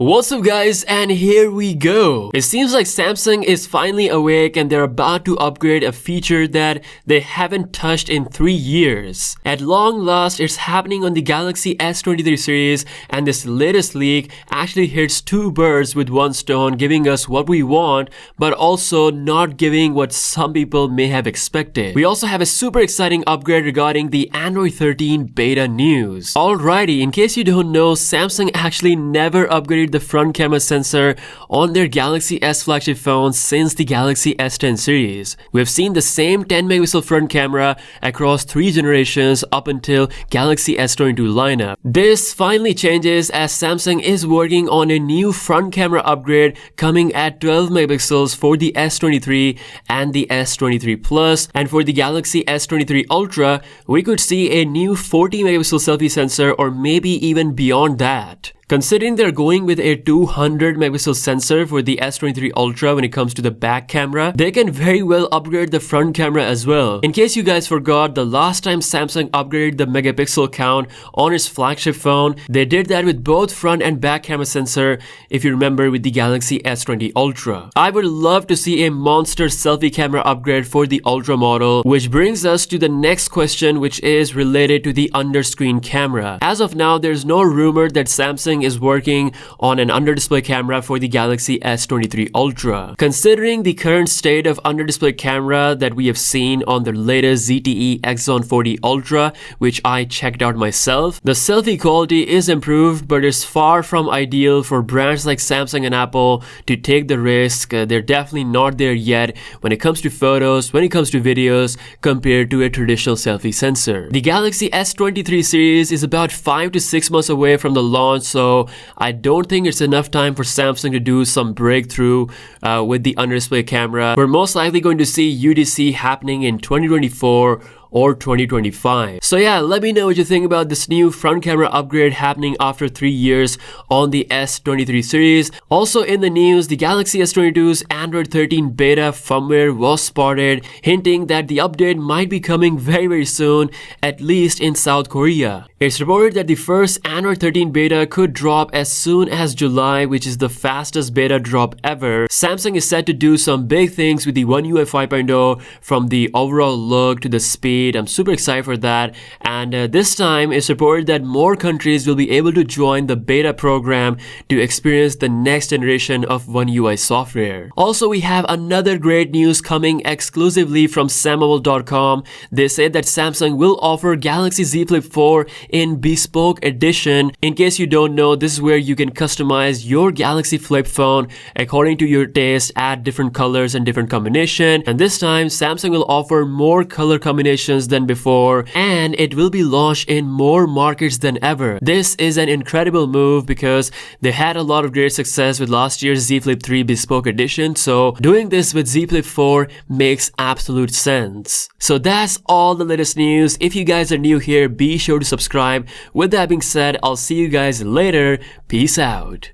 What's up guys, and here we go. It seems like Samsung is finally awake and they're about to upgrade a feature that they haven't touched in 3 years. At long last, it's happening on the Galaxy S23 series, and this latest leak actually hits two birds with one stone, giving us what we want but also not giving what some people may have expected. We also have a super exciting upgrade regarding the Android 13 beta news. Alrighty, in case you don't know, Samsung actually never upgraded the front camera sensor on their Galaxy S flagship phone since the Galaxy S10 series. We have seen the same 10 megapixel front camera across 3 generations up until Galaxy S22 lineup. This finally changes as Samsung is working on a new front camera upgrade coming at 12 megapixels for the S23 and the S23 Plus, and for the Galaxy S23 Ultra we could see a new 40 megapixel selfie sensor or maybe even beyond that. Considering they're going with a 200 megapixel sensor for the S23 Ultra when it comes to the back camera, they can very well upgrade the front camera as well. In case you guys forgot, the last time Samsung upgraded the megapixel count on its flagship phone, they did that with both front and back camera sensor, if you remember, with the Galaxy S20 Ultra. I would love to see a monster selfie camera upgrade for the Ultra model, which brings us to the next question, which is related to the under-screen camera. As of now, there's no rumor that Samsung is working on an under-display camera for the Galaxy S23 Ultra. Considering the current state of under-display camera that we have seen on the latest ZTE X-Zone 40 Ultra, which I checked out myself, the selfie quality is improved but is far from ideal for brands like Samsung and Apple to take the risk. They're definitely not there yet when it comes to photos, when it comes to videos, compared to a traditional selfie sensor. The Galaxy S23 series is about 5 to 6 months away from the launch, so I don't think it's enough time for Samsung to do some breakthrough with the under-display camera. We're most likely going to see UDC happening in 2024 or 2025. So yeah, let me know what you think about this new front camera upgrade happening after 3 years on the S23 series. Also in the news, the Galaxy S22's Android 13 beta firmware was spotted, hinting that the update might be coming very soon, at least in South Korea. It's reported that the first Android 13 beta could drop as soon as July, which is the fastest beta drop ever. Samsung is set to do some big things with the One UI 5.0, from the overall look to the speed. I'm super excited for that, and this time it's reported that more countries will be able to join the beta program to experience the next generation of One UI software. Also, we have another great news coming exclusively from sammobile.com. They said that Samsung will offer Galaxy Z Flip 4 in Bespoke edition. In case you don't know, this is where you can customize your Galaxy Flip phone according to your taste, add different colors and different combination, and this time Samsung will offer more color combinations than before, and it will be launched in more markets than ever. This is an incredible move because they had a lot of great success with last year's Z Flip 3 Bespoke edition, so doing this with Z Flip 4 makes absolute sense. So that's all the latest news. If you guys are new here, be sure to subscribe. With that being said, I'll see you guys later. Peace out.